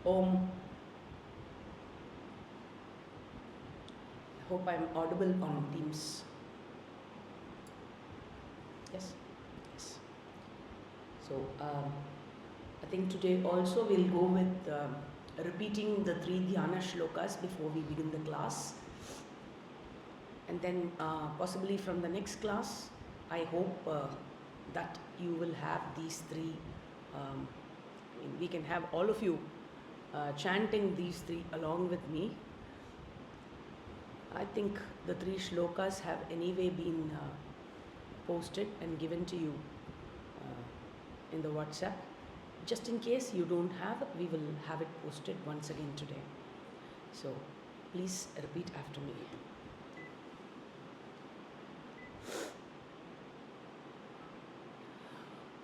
Om. I hope I'm audible on Teams. Yes? Yes. So, I think today also we'll go with repeating the 3 dhyana shlokas before we begin the class. And then possibly from the next class, I hope that you will have these 3, we can have all of you chanting these 3 along with me. I think the 3 shlokas have anyway been posted and given to you in the WhatsApp. Just in case you don't have, we will have it posted once again today. So please repeat after me.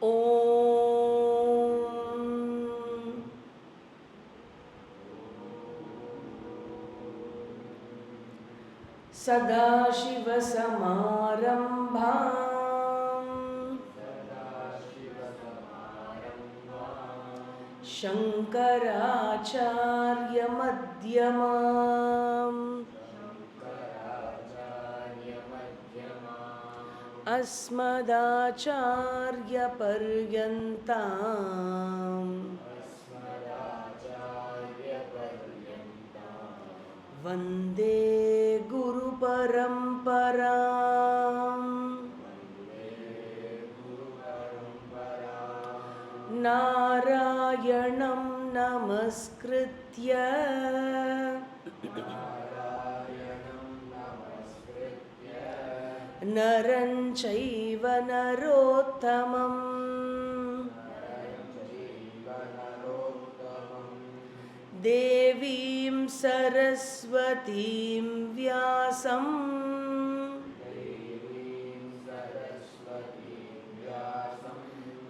Om Sadashivasamarambham Shankaracharya Madhyamam Asmadacharya Paryantam Vande Guru Paramparam Narayanam Namaskritya Naran Chaiva Narottamam Devim Saraswatim Vyasam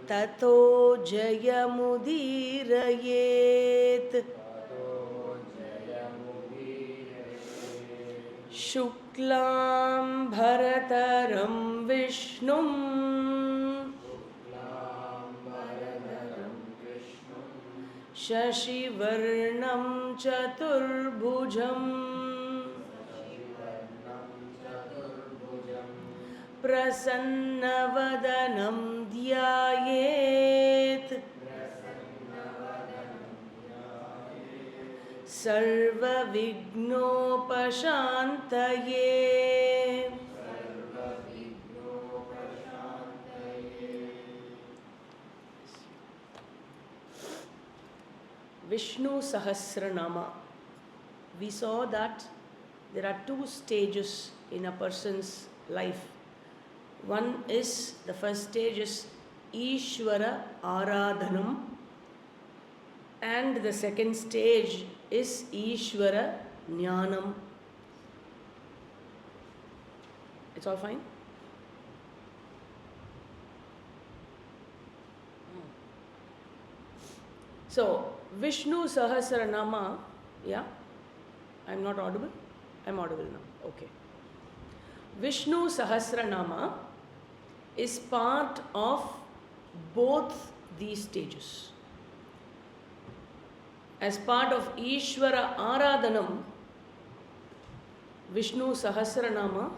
Tato Jayamudirayet Shuklam Bharataram Vishnum Shashivarnam Chaturbhujam Prasannavadanam Dhyayet Sarva Vignopashantaye. Vishnu Sahasranamam. We saw that there are 2 stages in a person's life. One is, the first stage is Ishvara Aradhanam, and the second stage is Ishvara Jnanam. It's all fine? So, Vishnu Sahasranama, yeah? I'm not audible? I'm audible now, okay. Vishnu Sahasranama is part of both these stages. As part of Ishvara Aradhanam, Vishnu Sahasranama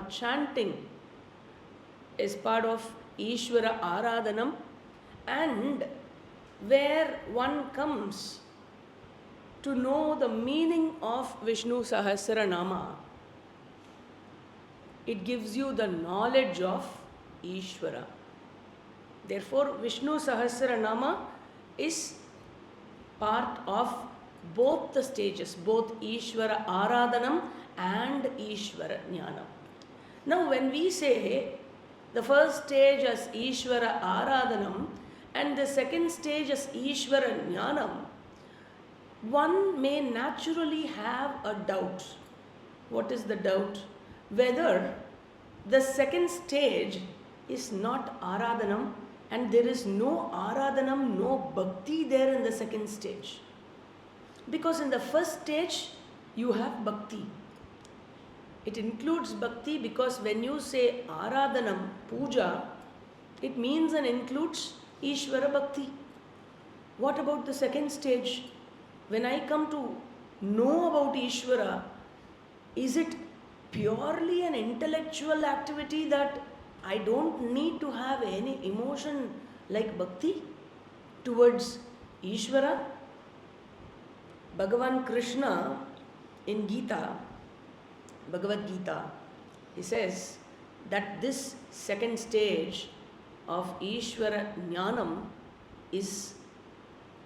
chanting is part of Ishvara Aradhanam, and where one comes to know the meaning of Vishnu Sahasranama, it gives you the knowledge of Ishvara. Therefore, Vishnu Sahasranama is part of both the stages, both Ishvara Aradhanam and Ishvara Jnanam. Now, when we say the first stage as Ishvara Aradhanam and the second stage as Ishvara Jnanam, one may naturally have a doubt. What is the doubt? Whether the second stage is not Aradhanam, and there is no Aradhanam, no Bhakti there in the second stage. Because in the first stage, you have Bhakti. It includes Bhakti because when you say Aradhanam, Puja, it means and includes Ishvara Bhakti. What about the second stage? When I come to know about Ishvara, is it purely an intellectual activity that I don't need to have any emotion like Bhakti towards Ishvara? Bhagavan Krishna in Gita, Bhagavad Gita, he says that this second stage of Ishvara Jnanam is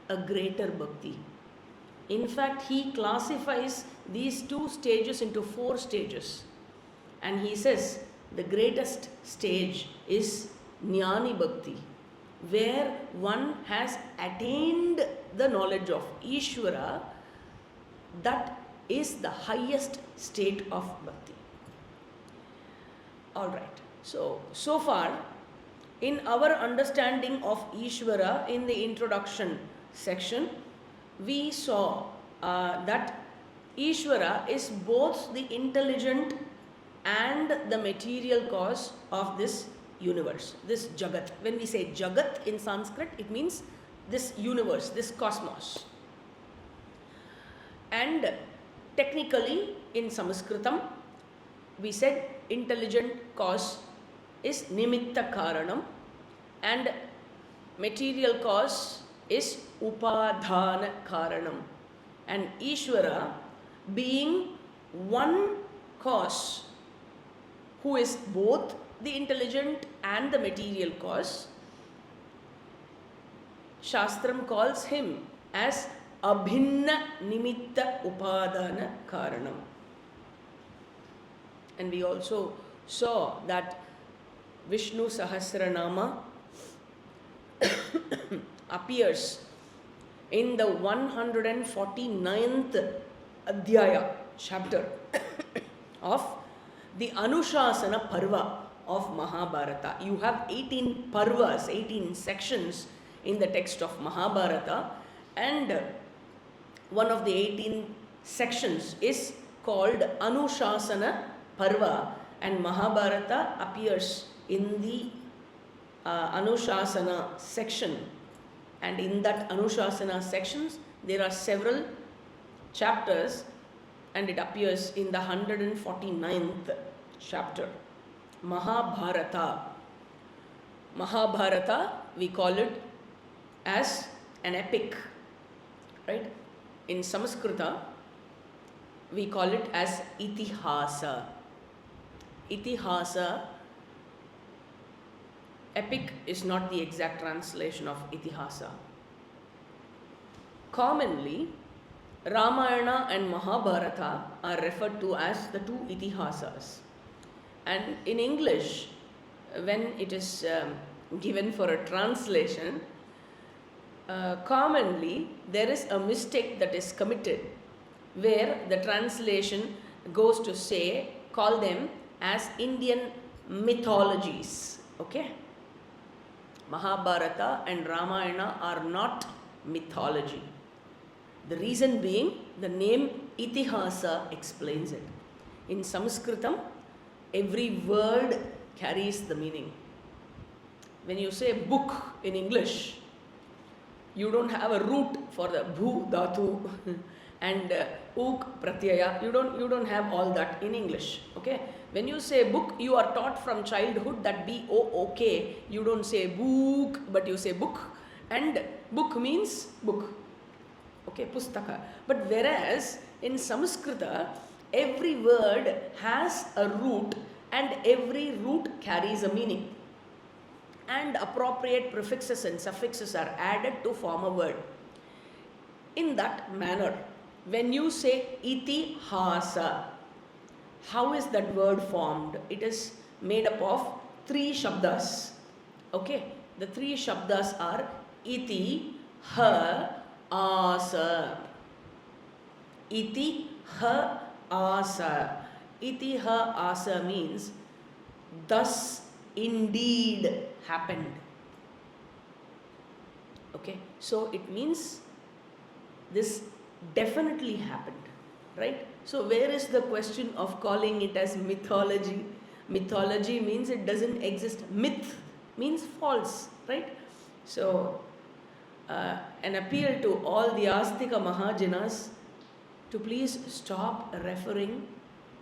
a greater bhakti. In fact, he classifies these two stages into 4 stages. And he says the greatest stage is Jnani Bhakti, where one has attained the knowledge of Ishvara. That is the highest state of bhakti. Alright, so far in our understanding of Ishvara in the introduction section, we saw that Ishvara is both the intelligent and the material cause of this universe, this Jagat. When we say Jagat in Sanskrit, it means this universe, this cosmos. And technically in Sanskritam, we said intelligent cause is nimitta karanam and material cause is upadhana karanam. And Ishvara being one cause who is both the intelligent and the material cause, Shastram calls him as abhinna nimitta upadana karanam. And we also saw that Vishnu Sahasranamam appears in the 149th adhyaya chapter of the Anushasana Purva of Mahabharata. You have 18 Purvas, 18 sections in the text of Mahabharata, and one of the 18 sections is called Anushasana Purva, and Mahabharata appears in the Anushasana section. And in that Anushasana sections, there are several chapters, and it appears in the 149th chapter. Mahabharata. Mahabharata, we call it as an epic, right? In Samskrita, we call it as itihasa. Itihasa, epic is not the exact translation of itihasa. Commonly, Ramayana and Mahabharata are referred to as the two itihasas. And in English, when it is given for a translation, commonly there is a mistake that is committed where the translation goes to say, call them as Indian mythologies. Okay? Mahabharata and Ramayana are not mythology. The reason being, the name itihasa explains it. In Sanskritam, every word carries the meaning. When you say book in English, you don't have a root for the bhu dhatu and uk pratyaya. You don't have all that in English. Okay? When you say book, you are taught from childhood that B-O-O-K. You don't say book, but you say book. And book means book. Okay, pustaka. But whereas in Samskrita, every word has a root and every root carries a meaning. And appropriate prefixes and suffixes are added to form a word. In that manner, when you say itihasa, how is that word formed? It is made up of 3 shabdas. Okay, the 3 shabdas are iti, ha, asa. Iti, ha, asa. Iti, ha, asa means thus indeed happened. Okay, so it means this definitely happened, right? So where is the question of calling it as mythology? Mythology means it doesn't exist. Myth means false, right? So, an appeal to all the Astika Mahajanas to please stop referring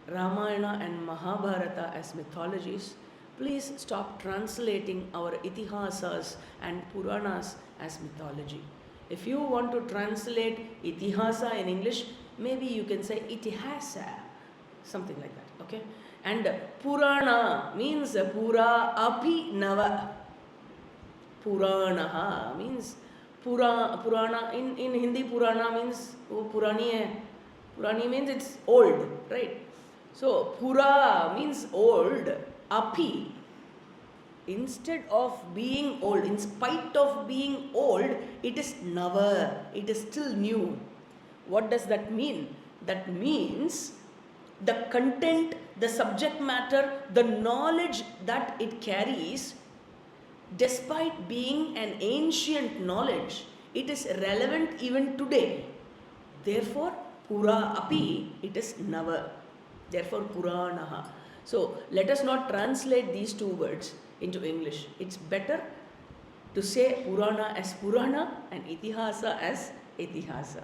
Ramayana and Mahabharata as mythologies. Please stop translating our itihasas and Puranas as mythology. If you want to translate itihasa in English, maybe you can say itihasa, something like that, okay? And Purana means Pura Api Nava. Puranaha means Purana. In Hindi, Purana means Purani hai. Purani means it's old, right? So Pura means old. Api, instead of being old, in spite of being old, it is Nava. It is still new. What does that mean? That means the content, the subject matter, the knowledge that it carries, despite being an ancient knowledge, it is relevant even today. Therefore, Pura Api, it is Nava. Therefore, Puranaha. So, let us not translate these two words into English. It's better to say Purana as Purana and Itihasa as Itihasa.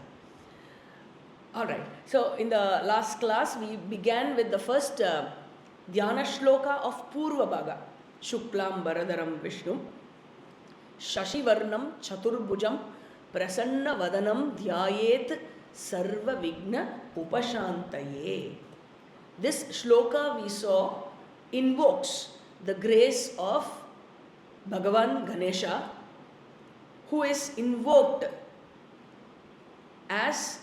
Alright, so in the last class we began with the first dhyana shloka of Purva Bhaga. Shuklam Baradaram Vishnu Shashivarnam Chaturbhujam Prasanna Vadanam Dhyayet Sarva Vigna Upashantaye. This shloka we saw invokes the grace of Bhagavan Ganesha, who is invoked as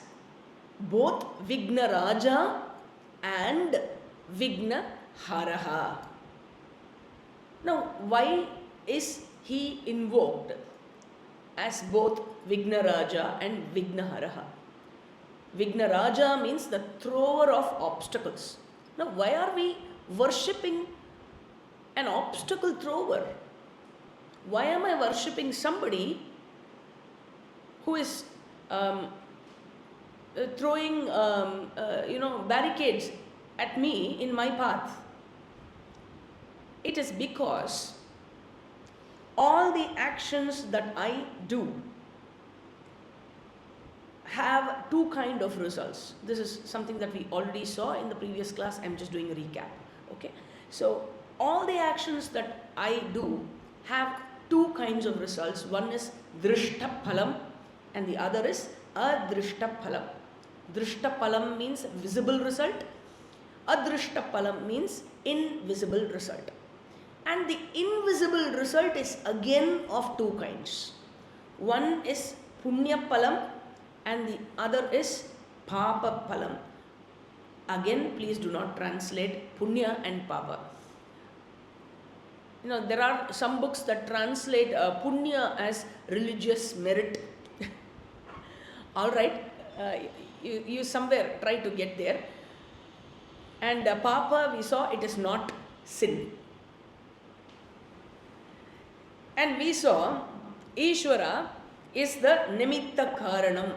both Vigna Raja and Vigna Haraha. Now, why is he invoked as both Vigna Raja and Vigna Haraha? Vigna Raja means the thrower of obstacles. Now, why are we worshipping an obstacle thrower? Why am I worshipping somebody who is throwing barricades at me in my path? It is because all the actions that I do have two kind of results. This is something that we already saw in the previous class. I'm just doing a recap. Okay, so all the actions that I do have two kinds of results. One is drishta phalam and the other is adrishta phalam. Drishta phalam means visible result. Adrishta phalam means invisible result. And the invisible result is again of two kinds. One is punya phalam and the other is papa phalam. Again, please do not translate punya and papa. There are some books that translate punya as religious merit. Alright, you somewhere try to get there. And papa, we saw it is not sin. And we saw Ishvara is the nimitta karanam.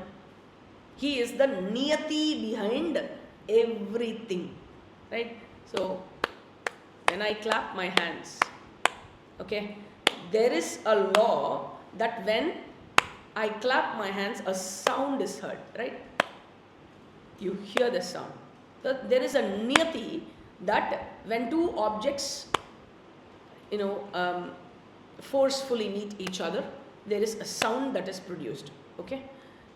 He is the niyati behind everything. Right? So, when I clap my hands, okay, there is a law that when I clap my hands, a sound is heard. Right? You hear the sound. So, there is a niyati that when two objects, forcefully meet each other, there is a sound that is produced. Okay,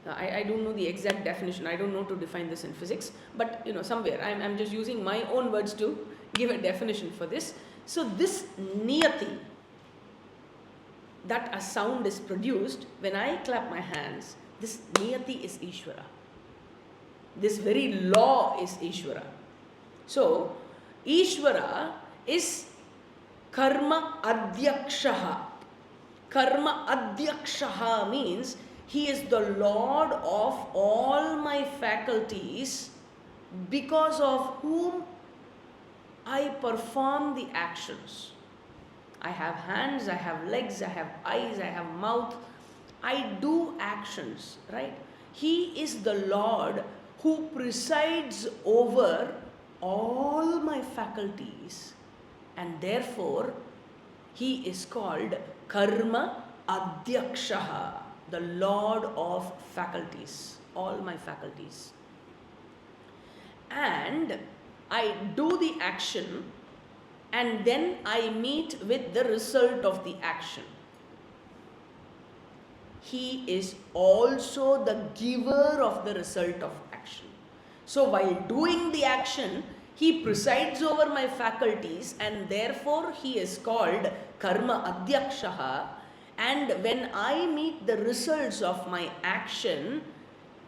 I don't know the exact definition. I don't know to define this in physics, but somewhere I'm just using my own words to give a definition for this. So this niyati, that a sound is produced when I clap my hands, this niyati is Ishvara. This very law is Ishvara. So Ishvara is Karma Adhyakshaha. Karma Adhyakshaha means he is the Lord of all my faculties, because of whom I perform the actions. I have hands, I have legs, I have eyes, I have mouth. I do actions, right? He is the Lord who presides over all my faculties, and therefore he is called Karma Adhyakshaha, the Lord of faculties, all my faculties. And I do the action and then I meet with the result of the action. He is also the giver of the result of action. So while doing the action, he presides over my faculties and therefore he is called Karma Adhyakshaha. And when I meet the results of my action,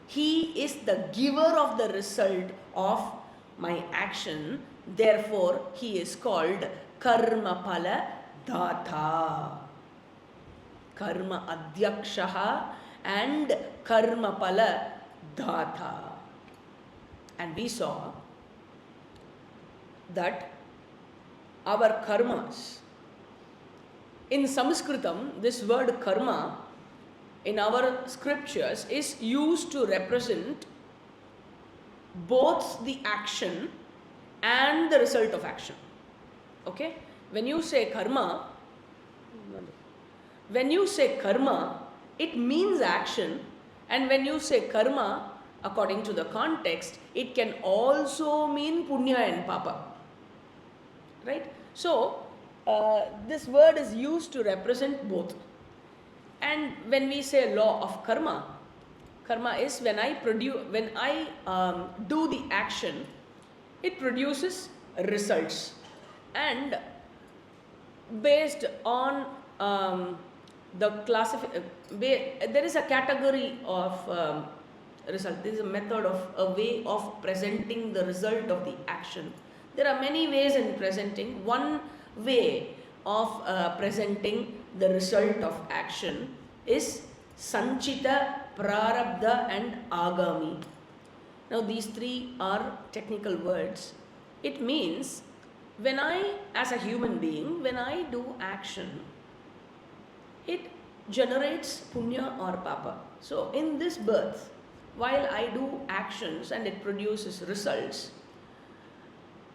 he is the giver of the result of my action. Therefore, he is called Karma Pala Dhatha. Karma Adhyakshaha and Karma Pala Dhatha. And we saw that our karmas, in Sanskritam, this word karma in our scriptures is used to represent both the action and the result of action. Okay? When you say karma, it means action, and when you say karma, according to the context, it can also mean punya and papa. Right? So, this word is used to represent both. And when we say law of karma, karma is when I do the action, it produces results. And based on there is a category of result. This is a method of a way of presenting the result of the action. There are many ways in presenting. One way of presenting the result of action is Sanchita, Prarabdha and Agami. Now these three are technical words. It means when I, as a human being, when I do action, it generates punya or papa. So in this birth, while I do actions and it produces results,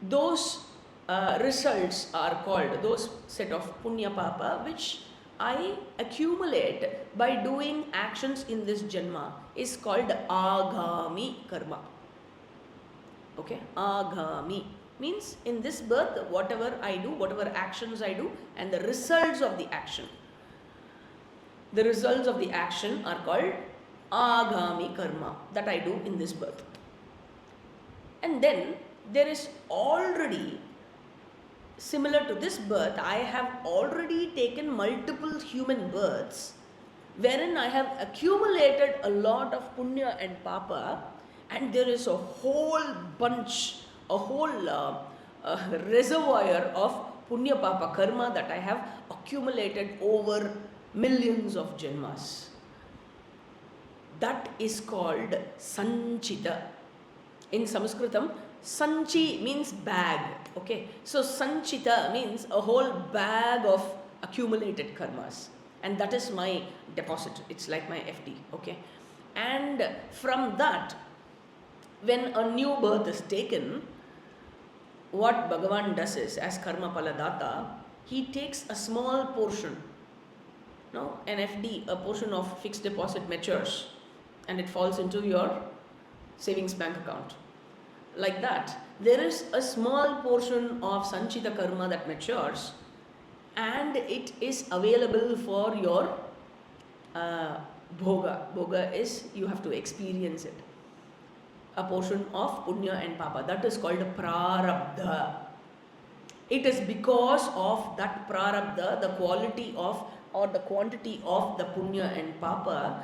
those results are called, those set of punya papa which I accumulate by doing actions in this janma is called agami karma. Okay, agami means in this birth whatever I do, whatever actions I do, and the results of the action. The results of the action are called agami karma that I do in this birth. And then there is already, similar to this birth, I have already taken multiple human births wherein I have accumulated a lot of punya and papa, and there is a whole bunch, a whole reservoir of punya papa karma that I have accumulated over millions of janmas. That is called sanchita. In Sanskritam, sanchi means bag. Okay, so sanchita means a whole bag of accumulated karmas, and that is my deposit. It's like my FD. Okay, and from that, when a new birth is taken, what Bhagavan does is, as karma paladata, he takes a small portion. No, an FD, a portion of fixed deposit matures, and it falls into your savings bank account. Like that, there is a small portion of sanchita karma that matures, and it is available for your bhoga. Bhoga is you have to experience it. A portion of punya and papa, that is called prarabdha. It is because of that prarabdha, the quality of or the quantity of the punya and papa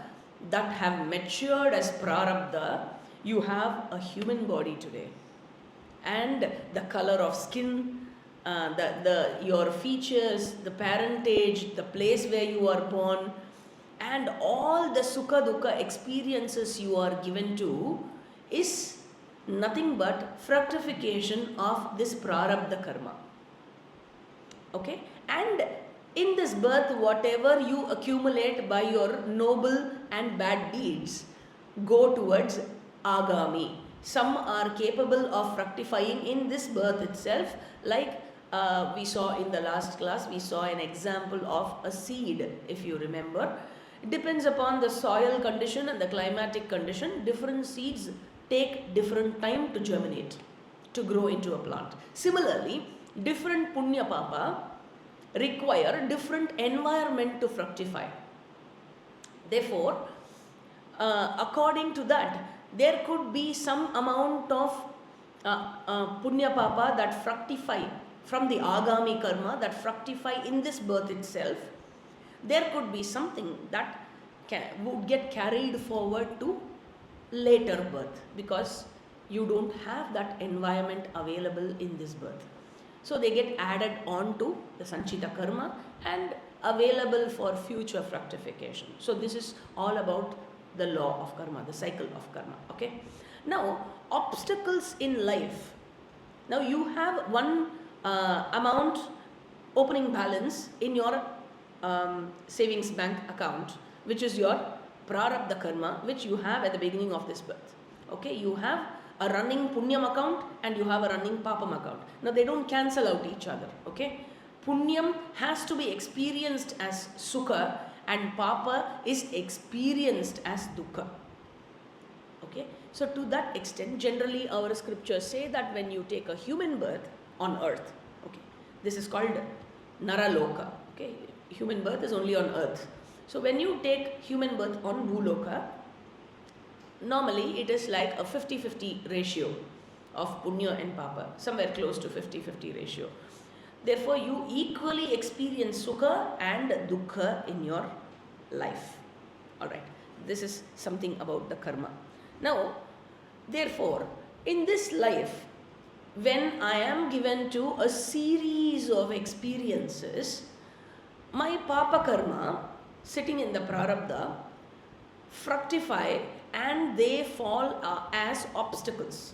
that have matured as prarabdha, you have a human body today. And the color of skin, your features, the parentage, the place where you are born, and all the sukha dukkha experiences you are given to is nothing but fructification of this prarabdha karma. Okay? And in this birth, whatever you accumulate by your noble and bad deeds go towards agami. Some are capable of fructifying in this birth itself, like We saw in the last class, we saw an example of a seed, if you remember. It depends upon the soil condition and the climatic condition. Different seeds take different time to germinate, to grow into a plant. Similarly, different punya papa require different environment to fructify. Therefore, according to that, there could be some amount of punya papa that fructify from the agami karma, that fructify in this birth itself. There could be something that would get carried forward to later birth, because you don't have that environment available in this birth. So they get added on to the sanchita karma and available for future fructification. So this is all about the law of karma, the cycle of karma. Okay. Now, obstacles in life. Now you have one amount opening balance in your savings bank account, which is your prarabdha karma, which you have at the beginning of this birth. Okay, you have a running punyam account and you have a running papam account. Now they don't cancel out each other. Okay, punyam has to be experienced as sukha and papa is experienced as dukkha. Okay, so to that extent, generally our scriptures say that when you take a human birth on earth, okay, this is called naraloka. Okay, human birth is only on earth. So when you take human birth on bhuloka, normally it is like a 50-50 ratio of punya and papa, somewhere close to 50-50 ratio. Therefore, you equally experience sukha and dukkha in your life. Alright, this is something about the karma. Now, therefore, in this life, when I am given to a series of experiences, my papa karma sitting in the prarabdha fructify and they fall as obstacles.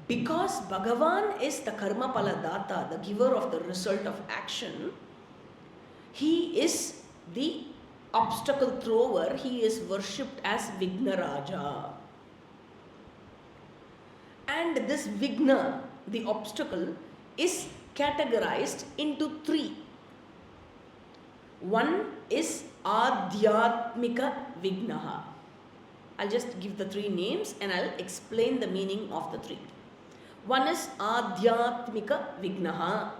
Because Bhagavan is the karma pala data, the giver of the result of action, he is the obstacle thrower, he is worshipped as Vignaraja. And this Vigna, the obstacle, is categorized into three. One is Adhyatmika Vignaha. I'll just give the three names and I'll explain the meaning of the three. One is Adhyatmika Vignaha.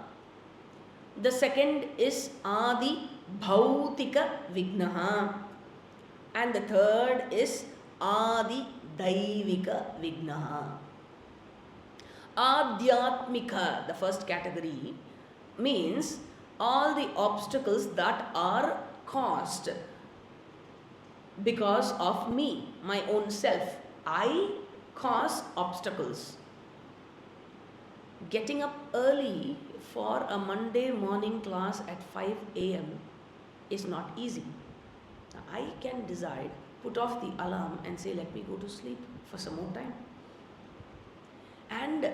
The second is Adi Bhautika Vignaha. And the third is Adi Daivika Vignaha. Adhyatmika, the first category, means all the obstacles that are caused because of me, my own self. I cause obstacles. Getting up early for a Monday morning class at 5 a.m. is not easy. I can decide, put off the alarm and say, let me go to sleep for some more time. And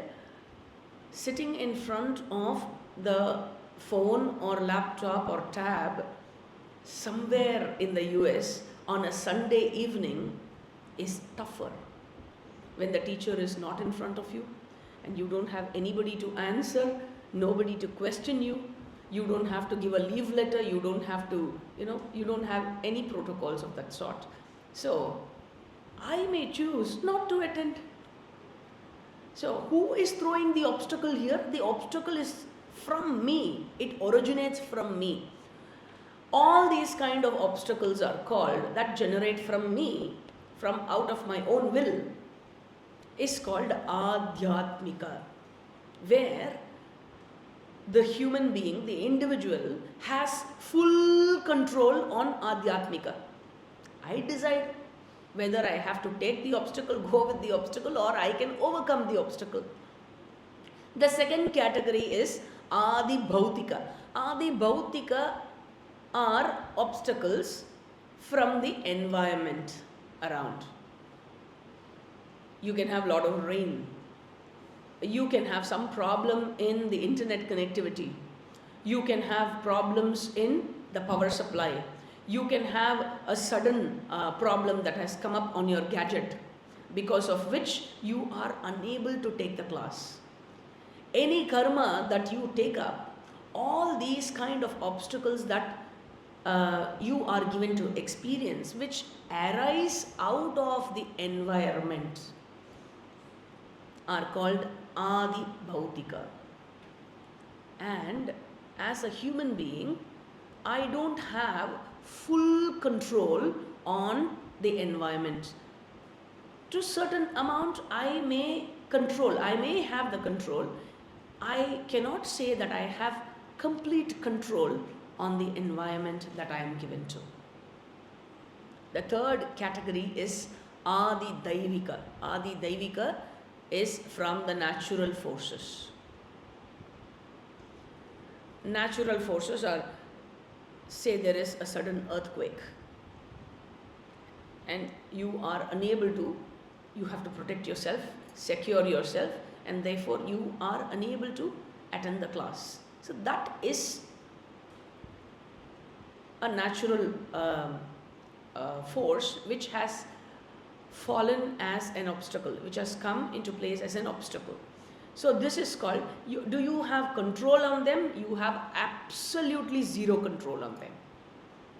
sitting in front of the phone or laptop or tab somewhere in the US on a Sunday evening is tougher when the teacher is not in front of you and you don't have anybody to answer, nobody to question you, you don't have to give a leave letter, you don't have to, you don't have any protocols of that sort. So I may choose not to attend. So who is throwing the obstacle here? The obstacle is from me. It originates from me. All these kind of obstacles are called, that generate from me, from out of my own will, is called Adhyatmika, where the human being, the individual, has full control on Adhyatmika. I decide whether I have to take the obstacle, go with the obstacle, or I can overcome the obstacle. The second category is Adi Bhautika. Adi Bhautika are obstacles from the environment around. You can have a lot of rain. You can have some problem in the internet connectivity. You can have problems in the power supply. You can have a sudden problem that has come up on your gadget, because of which you are unable to take the class. any karma that you take up, all these kind of obstacles that you are given to experience, which arise out of the environment, are called Adi Bhautika. And as a human being, I don't have full control on the environment. To certain amount, I may have the control. I cannot say that I have complete control on the environment that I am given to. The third category is Adi Daivika. Adi Daivika is from the natural forces. Natural forces are, say there is a sudden earthquake and you are unable to, you have to protect yourself, secure yourself, and therefore you are unable to attend the class. So that is a natural force which has fallen as an obstacle, which has come into place as an obstacle. So this is called, do you have control on them? You have absolutely zero control on them.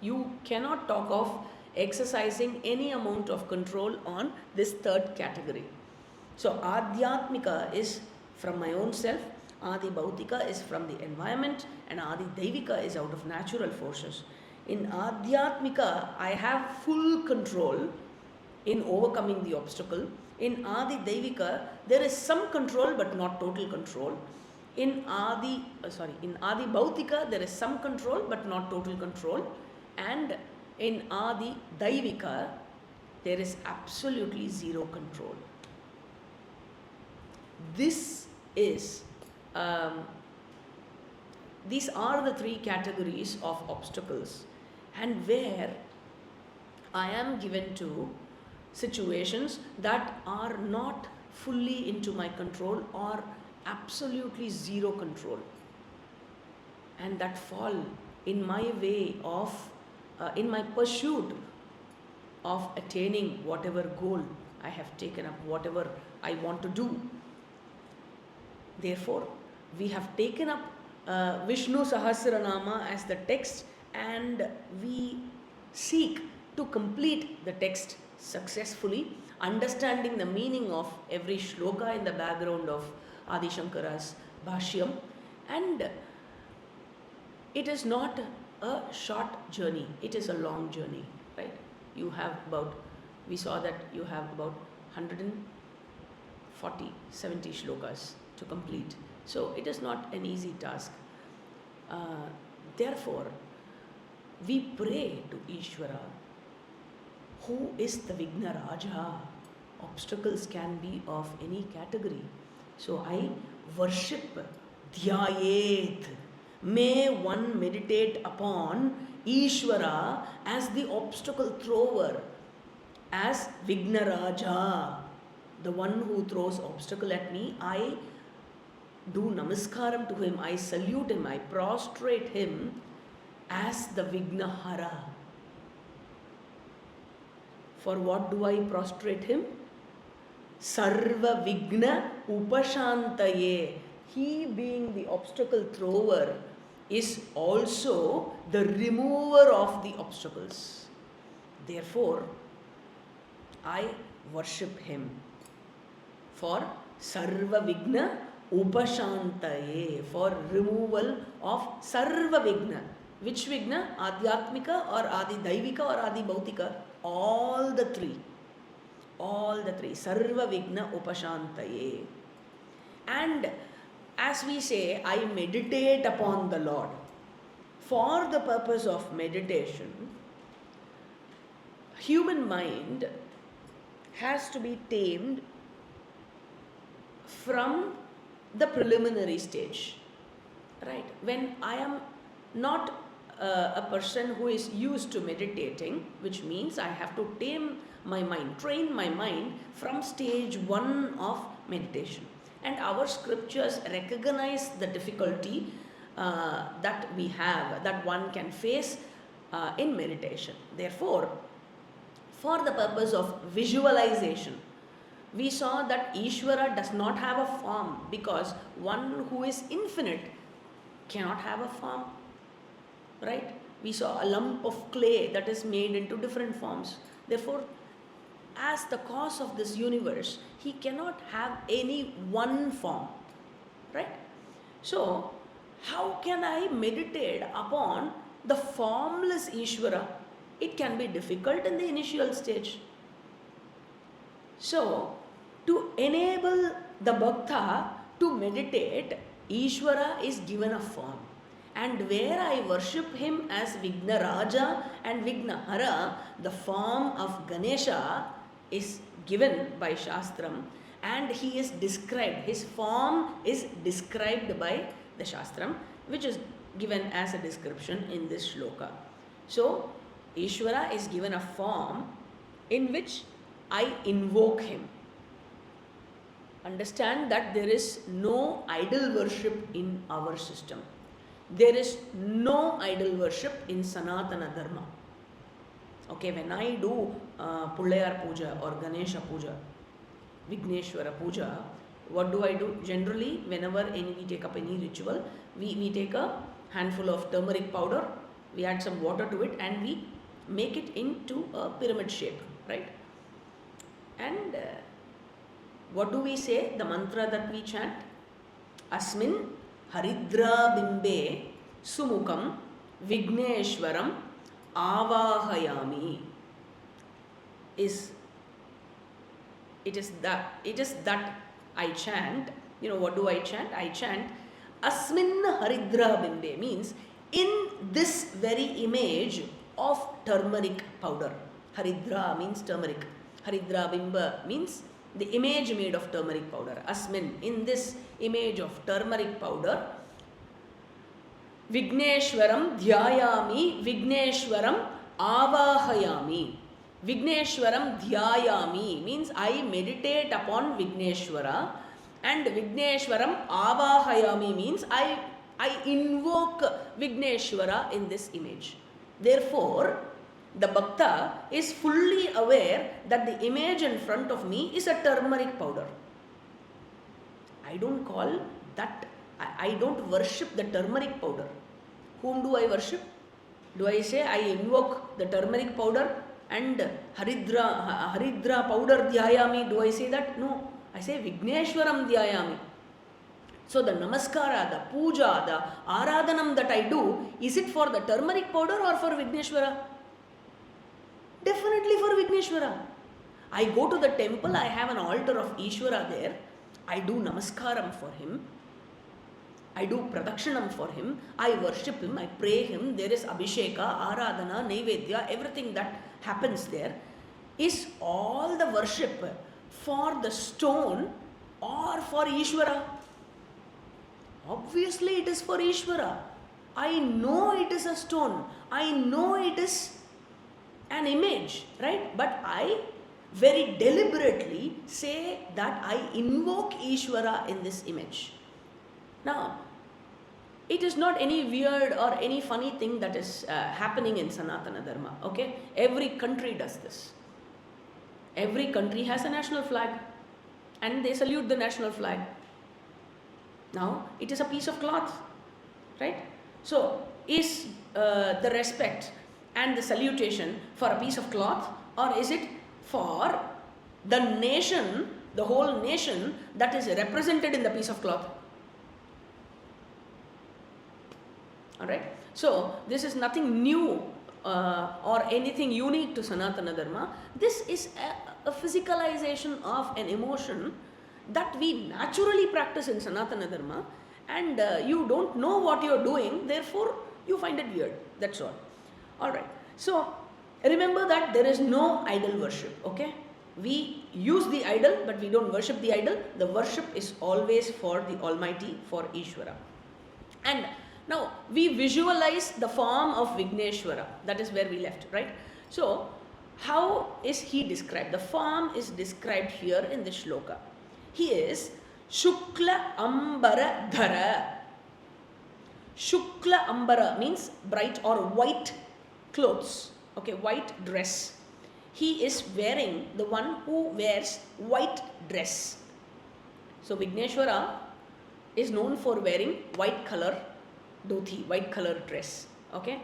You cannot talk of exercising any amount of control on this third category. So Adhyatmika is from my own self, Adi Bhautika is from the environment, and Adi Daivika is out of natural forces. In Adhyatmika, I have full control in overcoming the obstacle. In Adi Daivika, there is some control but not total control. In Adi Bhautika, there is some control but not total control. And in Adi Daivika, there is absolutely zero control. These are the three categories of obstacles, and where I am given to situations that are not fully into my control or absolutely zero control, and that fall in my way of, in my pursuit of attaining whatever goal I have taken up, whatever I want to do. Therefore, we have taken up Vishnu Sahasranamam as the text, and we seek to complete the text successfully, understanding the meaning of every shloka in the background of Adi Shankara's Bhashyam. And it is not a short journey, it is a long journey, right? You have about, we saw that you have about 170 shlokas to complete. So it is not an easy task. Therefore, we pray to Ishvara, who is the Vigna Raja. Obstacles can be of any category. So I worship, dhyayet. May one meditate upon Ishvara as the obstacle thrower, as Vigna Raja, the one who throws obstacle at me. I do namaskaram to him, I salute him, I prostrate him as the Vignahara. For what do I prostrate him? Sarva Vigna Upashantaye. He, being the obstacle thrower, is also the remover of the obstacles. Therefore, I worship him for Sarva Vigna Upashantaye, for removal of Sarva Vigna. Which Vigna? Adhyatmika or Adi Daivika or Adi Bhautika? All the three. All the three. Sarva Vigna Upashantaye. And as we say, I meditate upon the Lord. For the purpose of meditation, human mind has to be tamed from the preliminary stage, right? When I am not a person who is used to meditating, which means I have to tame my mind, train my mind from stage 1 of meditation. And our scriptures recognize the difficulty that we have, that one can face in meditation. Therefore, for the purpose of visualization, we saw that Ishvara does not have a form, because one who is infinite cannot have a form, right? We saw a lump of clay that is made into different forms. Therefore, as the cause of this universe, he cannot have any one form, right? So, how can I meditate upon the formless Ishvara? It can be difficult in the initial stage. So, to enable the bhakta to meditate, Ishvara is given a form. And where I worship him as Vignaraja and Vignahara, the form of Ganesha is given by Shastram, and he is described, his form is described by the Shastram, which is given as a description in this shloka. So, Ishvara is given a form in which I invoke him. Understand that there is no idol worship in our system. There is no idol worship in Sanatana Dharma. Okay, when I do Pullayar Puja or Ganesha Puja, Vigneshwara Puja, what do? Generally, whenever we take up any ritual, we take a handful of turmeric powder, we add some water to it, and we make it into a pyramid shape, right? And what do we say? The mantra that we chant? Asmin Haridra Bimbe Sumukam Vigneshwaram Avahayami. It is that I chant. You know, what do I chant? I chant Asmin Haridra Bimbe, means in this very image of turmeric powder. Haridra means turmeric. Haridra Bimba means the image made of turmeric powder. Asmin, in this image of turmeric powder, Vigneshwaram dhyayami, Vigneshwaram avahayami. Vigneshwaram dhyayami means I meditate upon Vigneshwara, and Vigneshwaram avahayami means I invoke Vigneshwara in this image. Therefore, the bhakta is fully aware that the image in front of me is a turmeric powder. I don't call that, I don't worship the turmeric powder. Whom do I worship? Do I say I invoke the turmeric powder and Haridra powder dhyayami? Do I say that? No. I say Vigneshwaram dhyayami. So the namaskara, the puja, the aradhanam that I do, is it for the turmeric powder or for Vigneshwara? Definitely for Vigneshwara. I go to the temple, I have an altar of Ishvara there. I do namaskaram for him. I do pradakshanam for him. I worship him. I pray him. There is abhisheka, aradhana, naivedya, everything that happens there. Is all the worship for the stone or for Ishvara? Obviously it is for Ishvara. I know it is a stone. I know it is an image, right? But I very deliberately say that I invoke Ishvara in this image. Now, it is not any weird or any funny thing that is happening in Sanatana Dharma, okay? Every country does this. Every country has a national flag and they salute the national flag. Now, it is a piece of cloth, right? So, is the respect and the salutation for a piece of cloth, or is it for the nation, the whole nation that is represented in the piece of cloth? Alright, so this is nothing new or anything unique to Sanatana Dharma. This is a physicalization of an emotion that we naturally practice in Sanatana Dharma, and you don't know what you are doing, therefore you find it weird. That's all. Alright, so remember that there is no idol worship, okay? We use the idol, but we don't worship the idol. The worship is always for the Almighty, for Ishvara. And now we visualize the form of Vigneshwara. That is where we left, right? So how is he described? The form is described here in the shloka. He is Shukla Ambara Dhara. Shukla Ambara means bright or white clothes, okay, white dress. he is wearing, the one who wears white dress. So Vigneshwara is known for wearing white color dhoti, white color dress. Okay,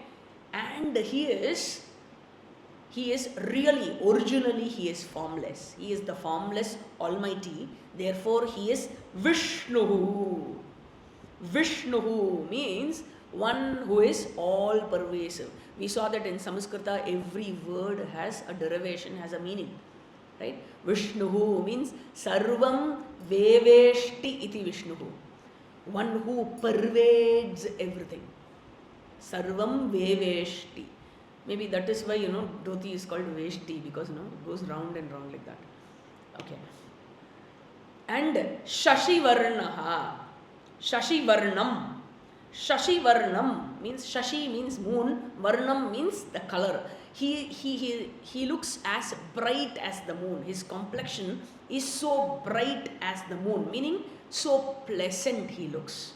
and he is really, originally he is formless. He is the formless Almighty. Therefore, he is Vishnu. Vishnu means one who is all pervasive. We saw that in Samskrita, every word has a derivation, has a meaning. Right? Vishnu means Sarvam Veveshti iti Vishnu. One who pervades everything. Sarvam Veveshti. Maybe that is why, dhoti is called Veshti, because, it goes round and round like that. Okay. And Shashivarnaha. Shashivarnam. Shashivarnam means, Shashi means moon, Varnam means the color. He looks as bright as the moon. His complexion is so bright as the moon, meaning so pleasant he looks.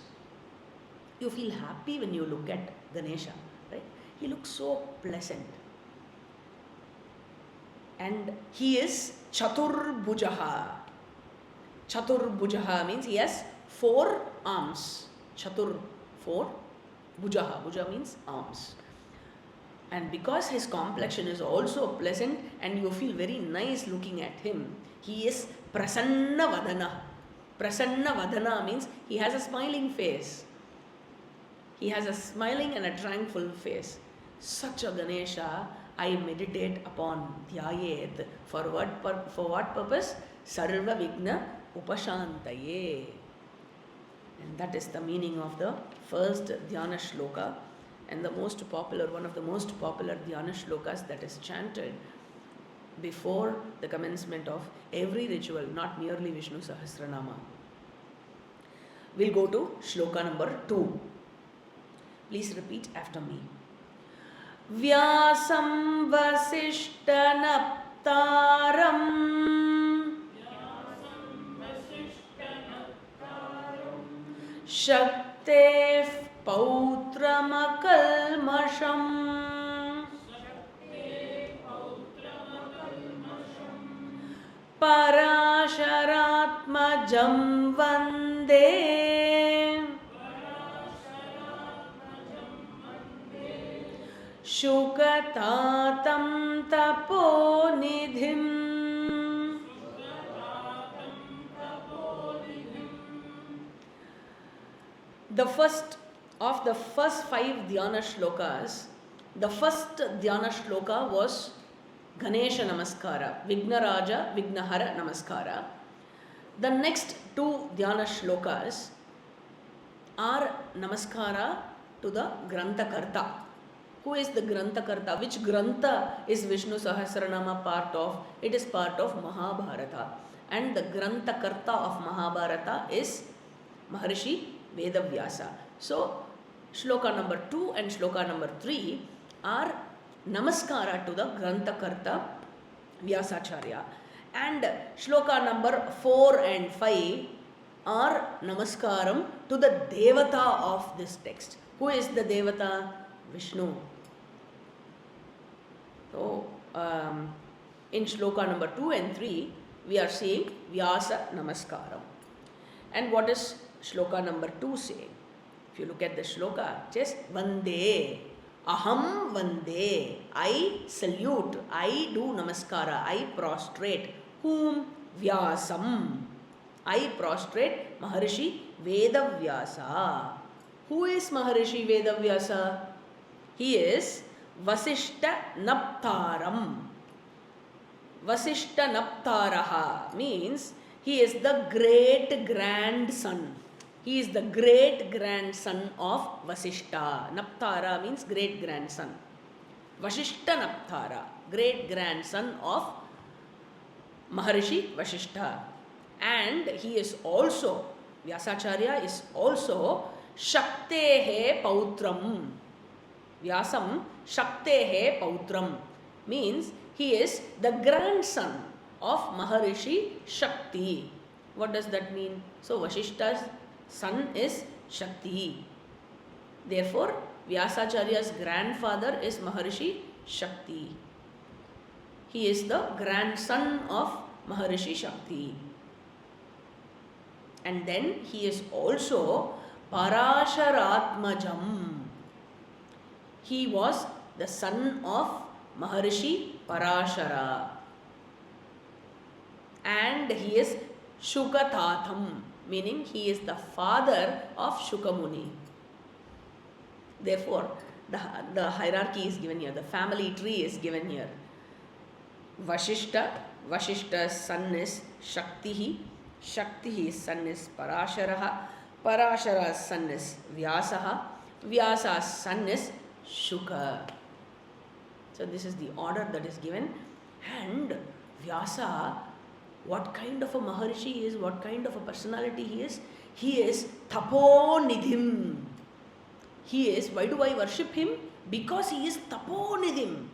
You feel happy when you look at Ganesha, right? He looks so pleasant. And he is Chaturbujaha. Chaturbujaha means he has 4 arms. Chatur, 4. Bujaha. Buja means arms. And because his complexion is also pleasant and you feel very nice looking at him, he is Prasanna Vadana. Prasanna Vadana means he has a smiling face. He has a smiling and a tranquil face. Such a Ganesha I meditate upon, dhyayet. For what purpose? Sarva Vigna Upashantaye. And that is the meaning of the first dhyana shloka, and the most popular, one of the most popular dhyana shlokas that is chanted before the commencement of every ritual, not merely Vishnu Sahasranamam. We'll go to shloka number 2. Please repeat after me. Vyasam Vasishtanaptaram Shakteh Pautramakalmasham Parasharatmajam Vande Shukatatam Taponidhim. The first of the first 5 dhyana shlokas, the first dhyana shloka was Ganesha Namaskara, Vignaraja Vignahara Namaskara. The next 2 dhyana shlokas are Namaskara to the Granthakarta. Who is the Granthakarta? Which Grantha is Vishnu Sahasranama part of? It is part of Mahabharata. And the Granthakarta of Mahabharata is Maharishi Veda Vyasa. So, shloka number 2 and shloka number 3 are Namaskara to the Granthakarta Vyasa Acharya. And shloka number 4 and 5 are Namaskaram to the Devata of this text. Who is the Devata? Vishnu. So, in shloka number 2 and 3, we are saying Vyasa Namaskaram. And what is shloka number 2 saying? If you look at the shloka, just Vande, Aham Vande, I salute, I do Namaskara, I prostrate. Whom? Vyasam. I prostrate Maharishi Veda Vyasa. Who is Maharishi Veda Vyasa? He is Vasishtanaptaram. Vasishtanaptaraha means he is the great grandson. He is the great grandson of Vasishta. Naptara means great grandson. Vasishtanaptara, great grandson of Maharishi Vasishta. And he is also, Vyasacharya is also Shaktehe Pautram. Vyasam Shaktehe Pautram means he is the grandson of Maharishi Shakti. What does that mean? So Vasishta's son is Shakti. Therefore, Vyasacharya's grandfather is Maharishi Shakti. He is the grandson of Maharishi Shakti. And then he is also Parasharatmajam. He was the son of Maharishi Parashara. And he is Shukatatham, meaning he is the father of Shukamuni. Therefore, the hierarchy is given here, the family tree is given here. Vashishta's son is Shaktihi, Shakti's son is Parasharaha, Parashara's son is Vyasaha, Vyasa's son is Shuka. So this is the order that is given. And Vyasa, what kind of a Maharishi he is, what kind of a personality he is? He is Taponidhim. He is, why do I worship him? Because he is Taponidhim.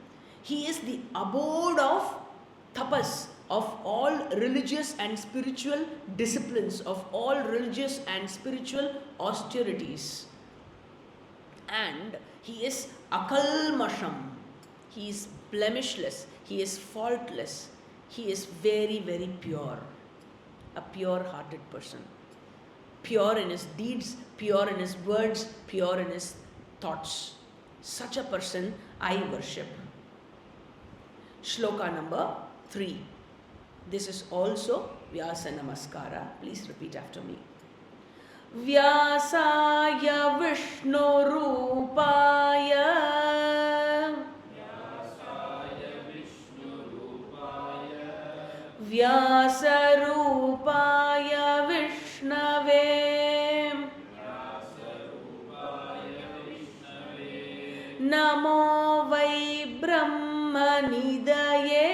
He is the abode of tapas, of all religious and spiritual disciplines, of all religious and spiritual austerities. And he is akalmasham. He is blemishless. He is faultless. He is very, very pure. A pure-hearted person. Pure in his deeds, pure in his words, pure in his thoughts. Such a person I worship. Shloka number 3. This is also Vyasa Namaskara. Please repeat after me. Vyasaya Vishnu Rupaya Vyasa Rupaya Vishnave Namo Vai Brahma Nidaye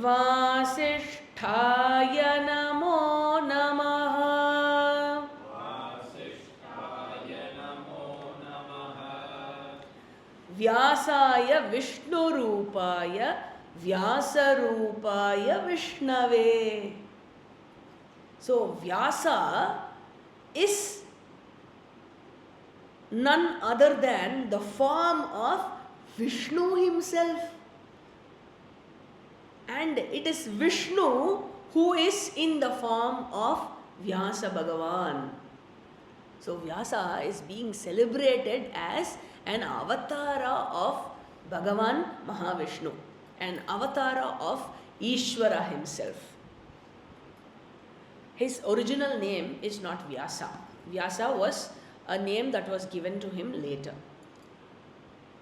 Vasishthaya Namo Namaha Vyasaya Vishnu Rupaya Vyasa Rupaya Vishnave. So Vyasa is none other than the form of Vishnu himself. And it is Vishnu who is in the form of Vyasa Bhagavan. So Vyasa is being celebrated as an avatara of Bhagavan Mahavishnu, an avatara of Ishvara himself. His original name is not Vyasa. Vyasa was a name that was given to him later.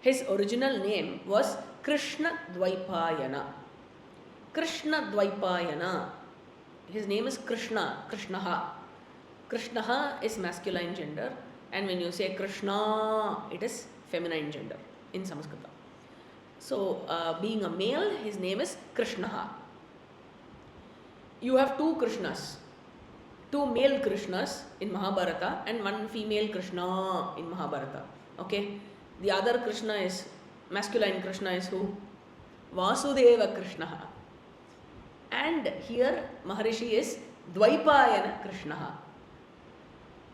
His original name was Krishna Dvaipayana. Krishna Dvaipayana. His name is Krishna, Krishnaha. Krishnaha is masculine gender, and when you say Krishna, it is feminine gender in Sanskrit. So, being a male, his name is Krishnaha. You have two Krishnas, two male Krishnas in Mahabharata and one female Krishna in Mahabharata. Okay, the other Krishna is, masculine Krishna is who? Vasudeva Krishnaha. And here Maharishi is Dvaipayana Krishnaha.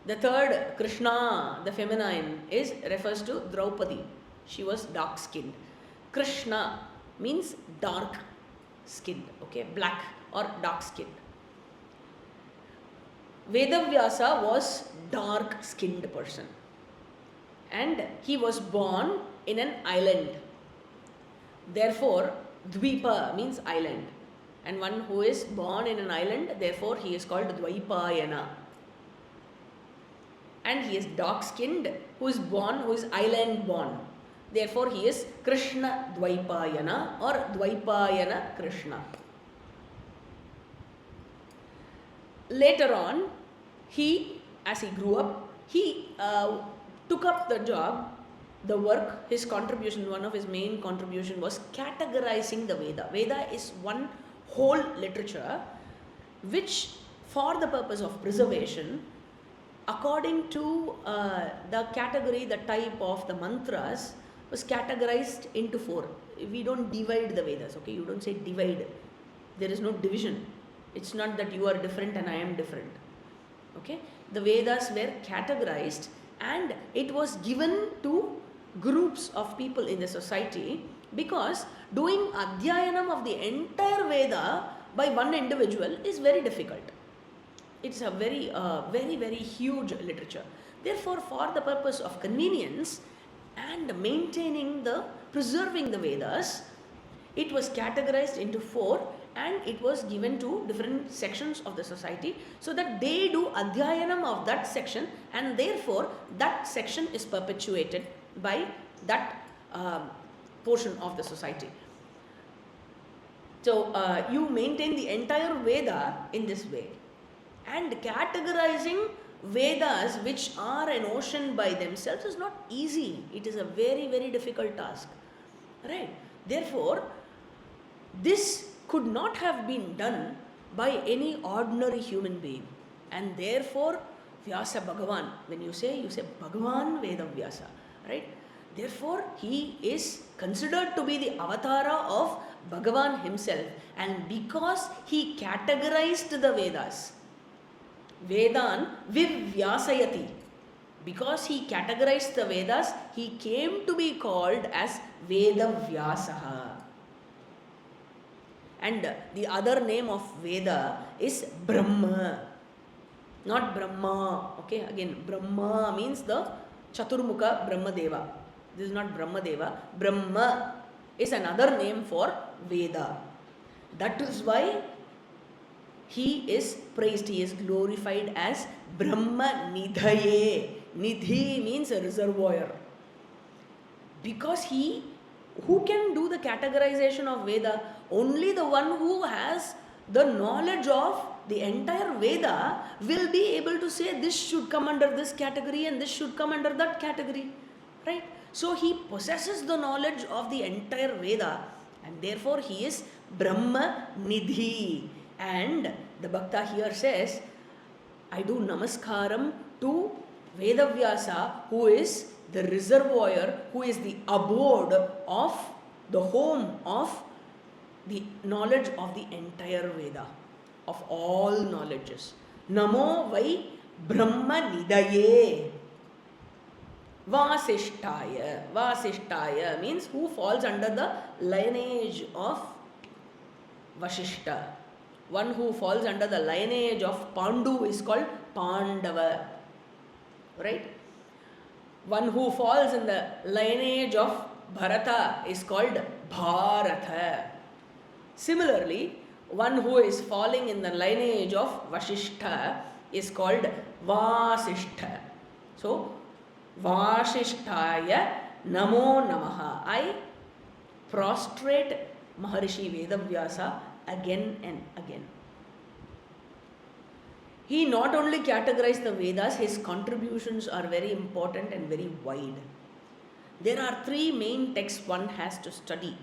The third Krishna, the feminine, refers to Draupadi. She was dark skinned. Krishna means dark skinned, okay, black or dark skinned. Vedavyasa was dark skinned person, and he was born in an island. Therefore, Dvipa means island, and one who is born in an island, therefore he is called Dvaipayana. And he is dark skinned, who is island born. Therefore he is Krishna Dvaipayana or Dvaipayana Krishna. Later on, as he grew up, he took up the job, the work, his contribution, one of his main contribution was categorizing the Veda. Veda is one whole literature which, for the purpose of preservation, according to the category, the type of the mantras, was categorized into 4. We don't divide the Vedas, okay? You don't say divide. There is no division. It's not that you are different and I am different, okay? The Vedas were categorized and it was given to groups of people in the society, because doing adhyayanam of the entire Veda by one individual is very difficult. It's a very, very huge literature. Therefore, for the purpose of convenience and preserving the Vedas, it was categorized into 4 and it was given to different sections of the society so that they do adhyayanam of that section, and therefore that section is perpetuated by that portion of the society. So you maintain the entire Veda in this way. And categorizing Vedas, which are an ocean by themselves, is not easy. It is a very difficult task. Right? Therefore, this could not have been done by any ordinary human being. And therefore, Vyasa Bhagavan, when you say Bhagavan Veda Vyasa, right? Therefore, he is considered to be the avatara of Bhagavan himself. And because he categorized the Vedas, Vedan Vivyasayati, because he categorized the Vedas, he came to be called as Veda Vyasaha. And the other name of Veda is Brahma, not Brahma. Okay, again, Brahma means the Chaturmukha Brahma Deva. This is not Brahma Deva. Brahma is another name for Veda. That is why he is praised, he is glorified as Brahma Nidhaye. Nidhi means a reservoir. Because who can do the categorization of Veda? Only the one who has the knowledge of the entire Veda will be able to say this should come under this category and this should come under that category. Right? So he possesses the knowledge of the entire Veda, and therefore he is Brahma Nidhi. And the Bhakta here says, I do namaskaram to Vedavyasa, who is the reservoir, who is the abode of the home of the knowledge of the entire Veda, of all knowledges. Namo Vai Brahma Nidaye Vasishtaya. Vasishtaya means who falls under the lineage of Vashishta. One who falls under the lineage of Pandu is called Pandava. Right? One who falls in the lineage of Bharata is called Bharata. Similarly, one who is falling in the lineage of Vashishta is called Vasishtha. So, Vasishtaya Namo Namaha. I prostrate Maharishi Vedavyasa again and again. He not only categorized the Vedas, his contributions are very important and very wide. There are 3 main texts one has to study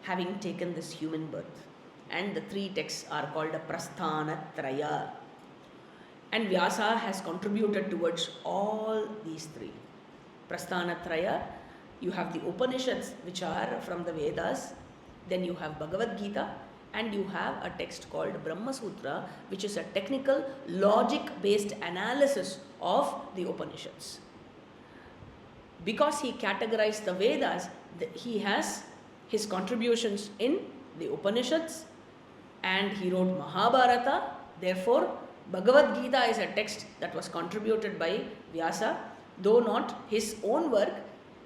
having taken this human birth. And the 3 texts are called a Prasthanatraya. And Vyasa has contributed towards all these 3. Prasthanatraya, you have the Upanishads, which are from the Vedas. Then you have Bhagavad Gita, and you have a text called Brahma Sutra, which is a technical, logic-based analysis of the Upanishads. Because he categorized the Vedas, he has his contributions in the Upanishads, and he wrote Mahabharata. Therefore, Bhagavad Gita is a text that was contributed by Vyasa. Though not his own work,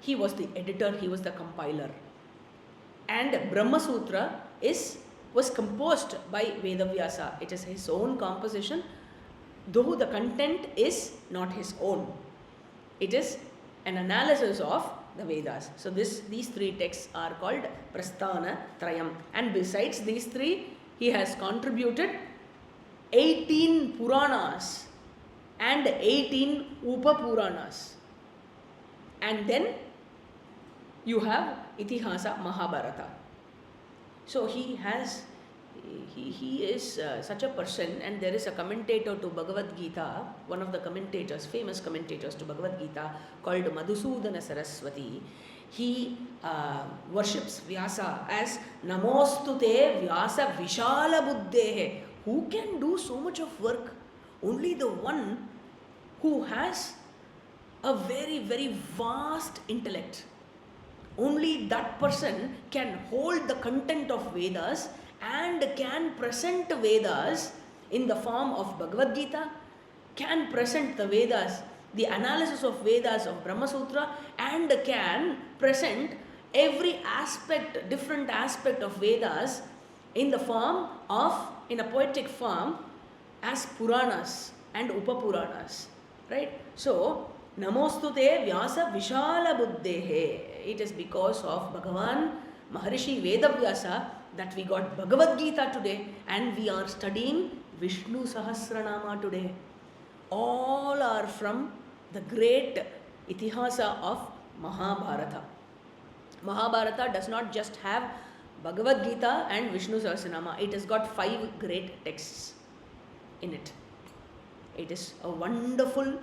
he was the editor, he was the compiler. And Brahma Sutra was composed by Vedavyasa. It is his own composition, though the content is not his own. It is an analysis of the Vedas. So these 3 texts are called Prasthana Trayam. And besides these 3, he has contributed 18 Puranas and 18 Upapuranas. And then you have itihasa Mahabharata. So he is such a person, and there is a commentator to Bhagavad Gita, one of the commentators, famous commentators to Bhagavad Gita, called Madhusudana Saraswati. He worships Vyasa as Namostute Vyasa Vishala Buddhehe. Who can do so much of work? Only the one who has a very, very vast intellect. Only that person can hold the content of Vedas and can present Vedas in the form of Bhagavad Gita, can present the Vedas, the analysis of Vedas of Brahma Sutra, and can present every aspect, different aspect of Vedas in the form of, in a poetic form, as Puranas and Upapuranas. Right? So, Namostute Vyasa Vishala Buddhehe. It is because of Bhagavan Maharishi Vedavyasa that we got Bhagavad Gita today, and we are studying Vishnu Sahasranama today. All are from the great itihasa of Mahabharata. Mahabharata does not just have Bhagavad Gita and Vishnu Sahasranama. It has got 5 great texts in it. It is a wonderful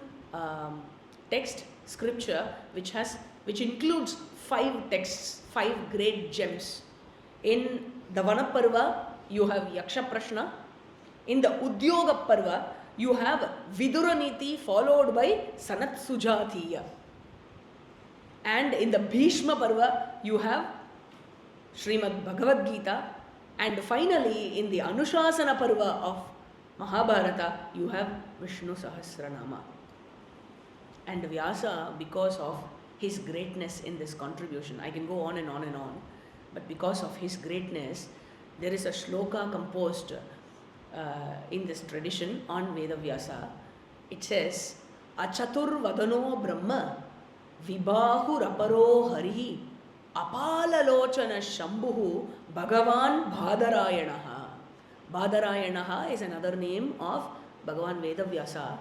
text, scripture, which includes 5 texts, 5 great gems. In the Vanaparva, you have Yaksha Prashna. In the Udyoga Parva, you have Viduraniti followed by Sanat Sujatiya. And in the Bhishma Parva, you have Srimad Bhagavad Gita. And finally, in the Anushasana Parva of Mahabharata, you have Vishnu Sahasranama. And Vyasa, because of his greatness in this contribution, I can go on and on and on, but because of his greatness, there is a shloka composed in this tradition on Veda Vyasa. It says, Achatur Vadano Brahma Vibahu Raparo Harihi Apalalochana Shambhuhu Bhagavan Bhadarayanaha. Bhadarayanaha is another name of Bhagavan Veda Vyasa.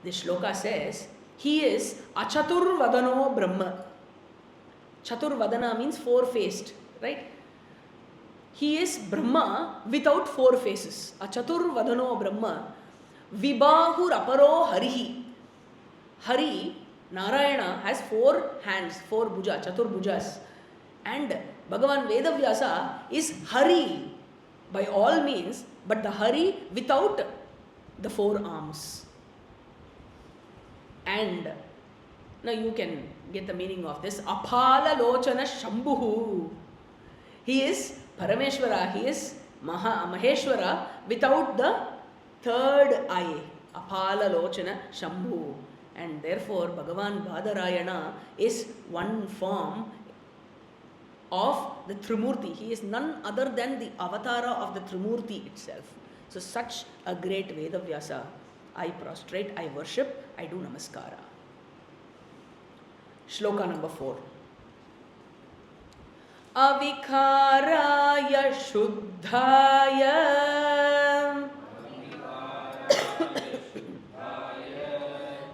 This shloka says, he is Achatur Vadano Brahma. Chatur Vadana means 4-faced, right? He is Brahma without 4 faces. Achatur Vadano Brahma Vibahu Raparo Harihi. Hari, Narayana, has 4 hands, 4 bhuja, Chatur bhujas. And Bhagavan Veda Vyasa is Hari by all means, but the Hari without the 4 arms. And now you can get the meaning of this. Apala Lochana Shambhuhu. He is Parameshwara, he is Maheshwara without the 3rd eye. Apala Lochana Shambhu. And therefore Bhagavan Bhadarayana is one form of the Trimurti. He is none other than the avatara of the Trimurti itself. So such a great Veda Vyasa. I prostrate, I worship, I do namaskara. Shloka number 4. Avikaraya Shuddhaya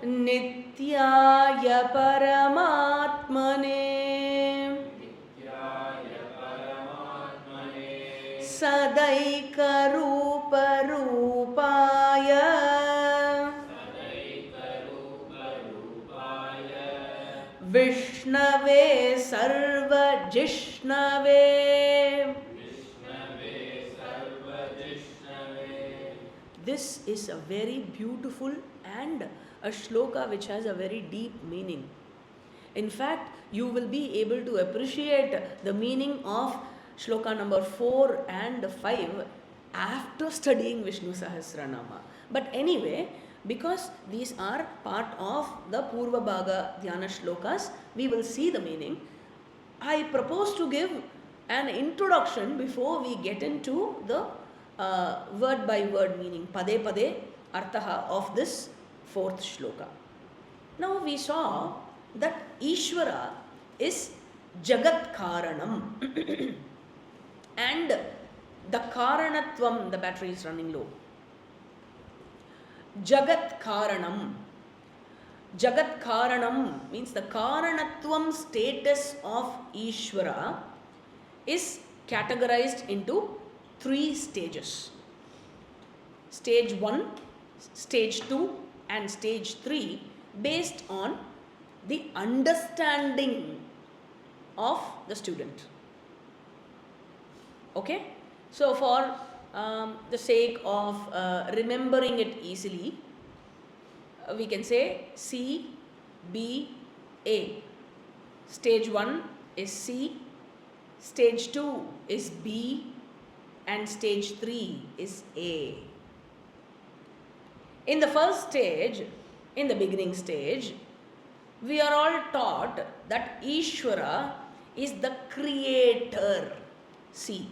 Nityaya Paramatmane Sadaika Rupa Rupaya Vishnave Sarva Jishnave. This is a very beautiful and a shloka which has a very deep meaning. In fact, you will be able to appreciate the meaning of shloka number 4 and 5 after studying Vishnu Sahasranama. But anyway, because these are part of the Purva Bhaga dhyana shlokas, we will see the meaning. I propose to give an introduction before we get into the word by word meaning, pade pade arthaha of this 4th shloka. Now we saw that Ishvara is Jagat Karanam and the Karanatvam, the battery is running low. Jagat Karanam. Jagat Karanam means the Karanatvam status of Ishvara is categorized into 3 stages. Stage 1, stage 2 and stage 3 based on the understanding of the student. Okay? So for the sake of remembering it easily, we can say C, B, A. Stage 1 is C, stage 2 is B, and stage 3 is A. In the first stage, in the beginning stage, we are all taught that Ishvara is the creator. C,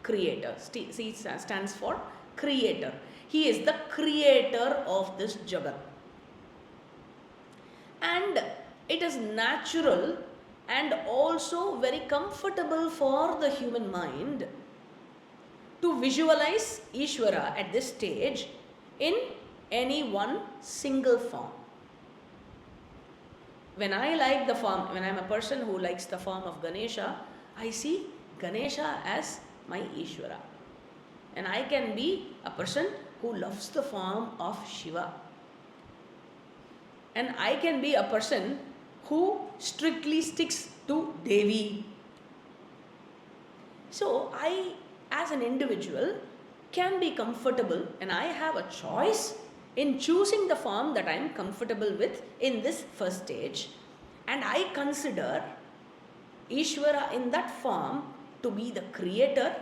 creator. C stands for creator. He is the creator of this Jagat. And it is natural and also very comfortable for the human mind to visualize Ishvara at this stage in any one single form. When I like the form, when I am a person who likes the form of Ganesha, I see Ganesha as my Ishvara. And I can be a person who loves the form of Shiva. And I can be a person who strictly sticks to Devi. So I, as an individual, can be comfortable, and I have a choice in choosing the form that I am comfortable with in this first stage. And I consider Ishvara in that form to be the creator,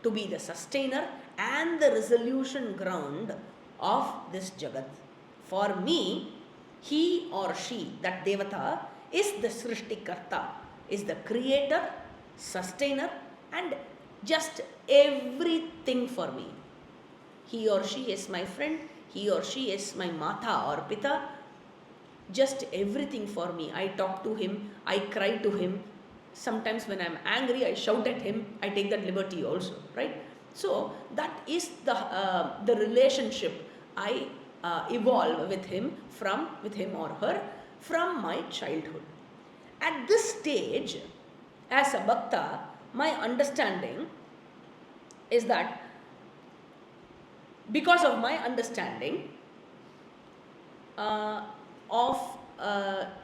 to be the sustainer and the resolution ground of this Jagat. For me, he or she, that Devata, is the Srishtikarta, is the creator, sustainer and just everything for me. He or she is my friend, he or she is my Mata or Pita, just everything for me. I talk to him, I cry to him. Sometimes when I am angry, I shout at him. I take that liberty also, right? So that is the relationship I evolve with him or her from my childhood. At this stage, as a Bhakta, my understanding is that because of my understanding of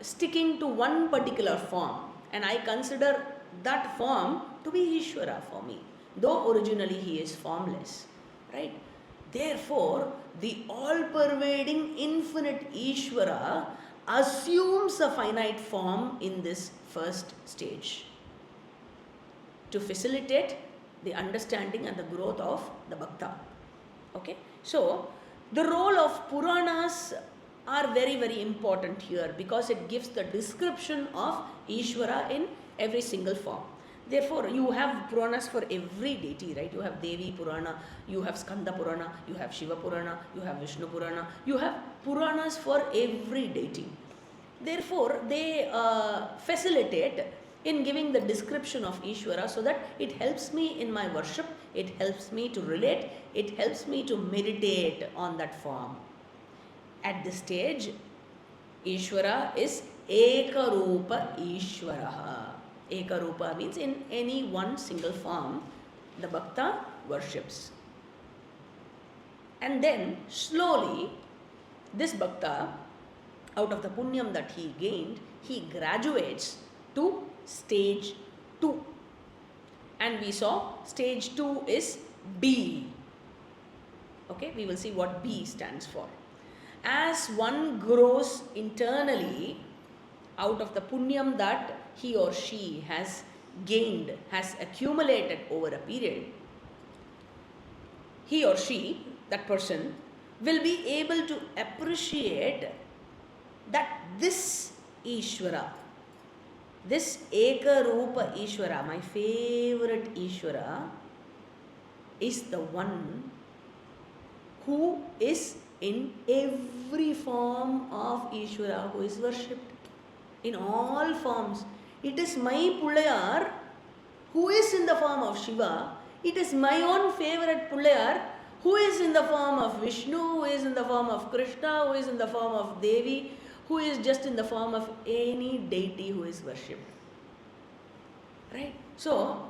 sticking to one particular form, and I consider that form to be Ishvara for me, though originally he is formless, right? Therefore, the all-pervading infinite Ishvara assumes a finite form in this first stage to facilitate the understanding and the growth of the Bhakta. Okay, so the role of Puranas are very, very important here because it gives the description of Ishvara in every single form. Therefore, you have Puranas for every deity, right? You have Devi Purana, you have Skanda Purana, you have Shiva Purana, you have Vishnu Purana, you have Puranas for every deity. Therefore, they facilitate in giving the description of Ishvara so that it helps me in my worship, it helps me to relate, it helps me to meditate on that form. At this stage, Ishvara is Ekarupa Ishvaraha. Ekarupa means in any one single form the Bhakta worships. And then slowly this Bhakta, out of the punyam that he gained, he graduates to stage 2. And we saw stage 2 is B. Okay, we will see what B stands for. As one grows internally out of the punyam that he or she has gained, has accumulated over a period, he or she, that person, will be able to appreciate that this Ishvara, this Ekarupa Ishvara, my favorite Ishvara, is the one who is in every form of Ishvara who is worshipped. In all forms. It is my Pullayar who is in the form of Shiva. It is my own favorite Pullayar who is in the form of Vishnu, who is in the form of Krishna, who is in the form of Devi, who is just in the form of any deity who is worshipped. Right? So,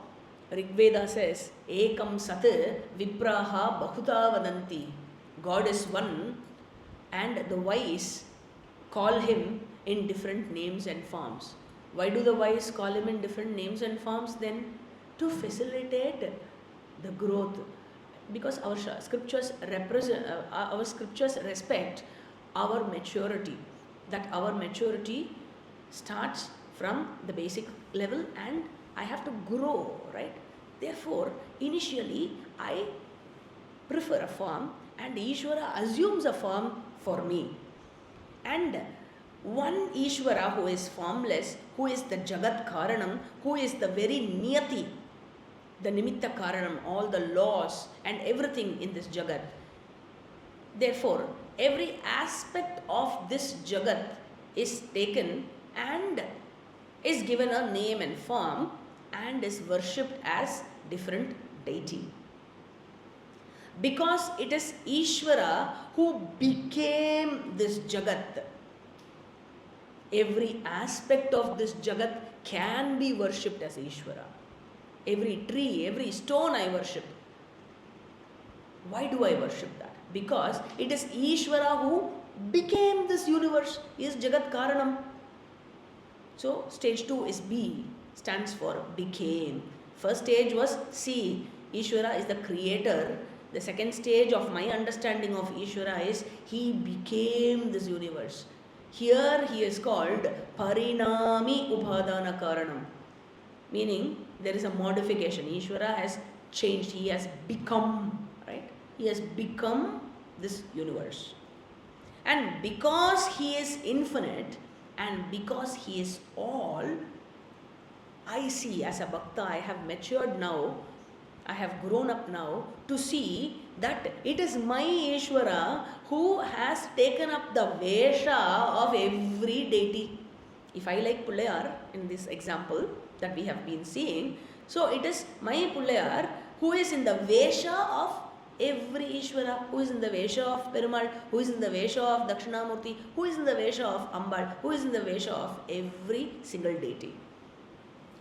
Rig Veda says, Ekam Sat Vipraha Bahuta Vadanti. God is one and the wise call him in different names and forms. Why do the wise call him in different names and forms then? To facilitate the growth. Because our scriptures respect our maturity. that our maturity starts from the basic level and I have to grow, right? Therefore, initially I prefer a form and Ishvara assumes a form for me. And one Ishvara who is formless, who is the Jagat Karanam, who is the very Niyati, the Nimitta Karanam, all the laws and everything in this Jagat. Therefore, every aspect of this Jagat is taken and is given a name and form and is worshipped as different deity. Because it is Ishvara who became this Jagat. Every aspect of this Jagat can be worshipped as Ishvara. Every tree, every stone I worship. Why do I worship that? Because it is Ishvara who became this universe. He is Jagat Karanam. So stage 2 is B, stands for became. First stage was C, Ishvara is the creator. The second stage of my understanding of Ishvara is he became this universe. Here he is called Parinami Upadana Karanam, meaning there is a modification. Ishvara has changed, he has become, right? He has become this universe. And because he is infinite and because he is all, I see as a Bhakta, I have matured now, I have grown up now to see that it is my Ishvara who has taken up the Vesha of every deity. If I like Pullayar in this example that we have been seeing, so it is my Pullayar who is in the Vesha of every Ishvara, who is in the Vesha of Perumal, who is in the Vesha of Dakshinamurti, who is in the Vesha of Ambal, who is in the Vesha of every single deity.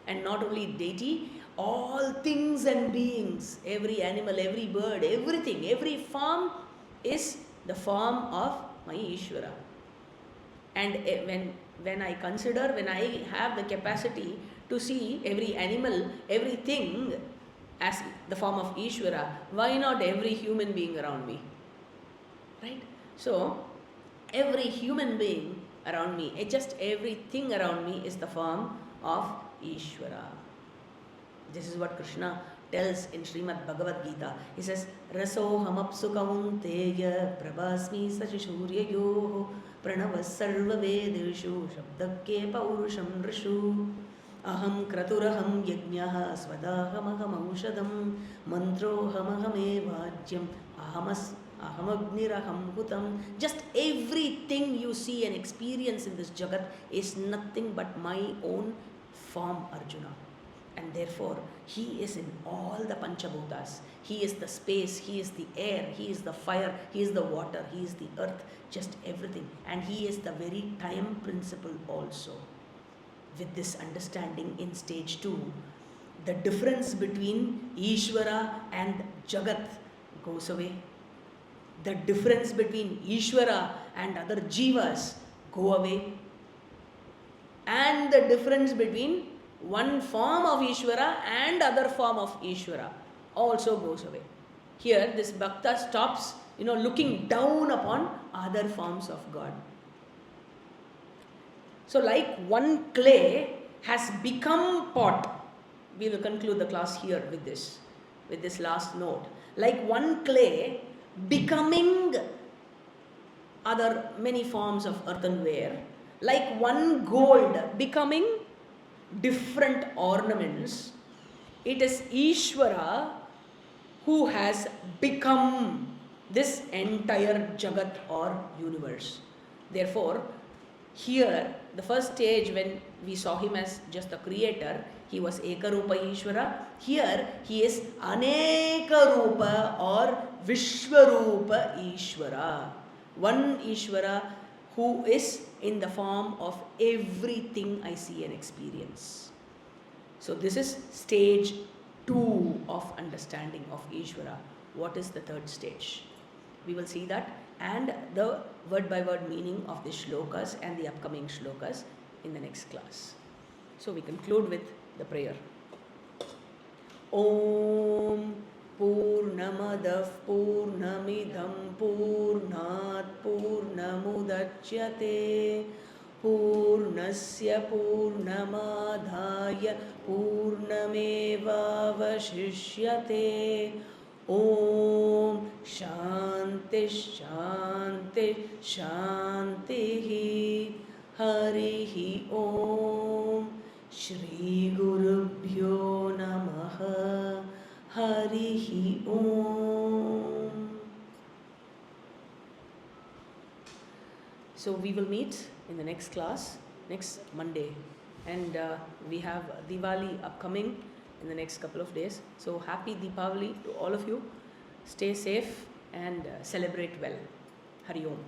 And not only deity, all things and beings, every animal, every bird, everything, every form is the form of my Ishvara. And when I consider, when I have the capacity to see every animal, everything as the form of Ishvara, why not every human being around me? Right? So, every human being around me, just everything around me is the form of Ishvara. This is what Krishna tells in Srimad Bhagavad Gita. He says, Rasohamapsu kaunteya prabhasmi sachishuryayoho pranavas sarva vedeshu shabdakye paurusham rishu aham kraturaham yajnyaha svadahamaham aushadam mantrohamahame vajyam ahamagniraham hutam. Just everything you see and experience in this Jagat is nothing but my own form, Arjuna. And therefore, he is in all the Panchabhutas. He is the space, he is the air, he is the fire, he is the water, he is the earth, just everything. And he is the very time principle also. With this understanding in stage 2, the difference between Ishvara and Jagat goes away. The difference between Ishvara and other jivas go away. And the difference between one form of Ishvara and other form of Ishvara also goes away. Here this Bhakta stops, looking down upon other forms of God. So like one clay has become pot. We will conclude the class here with this last note. Like one clay becoming other many forms of earthenware, like one gold becoming different ornaments, it is Ishvara who has become this entire Jagat or universe. Therefore, here, the first stage when we saw him as just the creator, he was Ekarupa Ishvara. Here, he is Anekarupa or Vishwarupa Ishvara. One Ishvara who is in the form of everything I see and experience. So this is stage 2 of understanding of Ishvara. What is the third stage? We will see that and the word by word meaning of the shlokas and the upcoming shlokas in the next class. So we conclude with the prayer. Om Purnamadah Purnamidam Purnat Purnamudachyate Purnasya Purnamadhaya Purnamevavashishyate. Om Shanti Shanti Shanti. Harihi Om. Shri Gurubhyo Namaha. Harihi Om. So we will meet in the next class next Monday, and we have Diwali upcoming in the next couple of days. So happy Deepavali to all of you. Stay safe and celebrate well. Hari Om.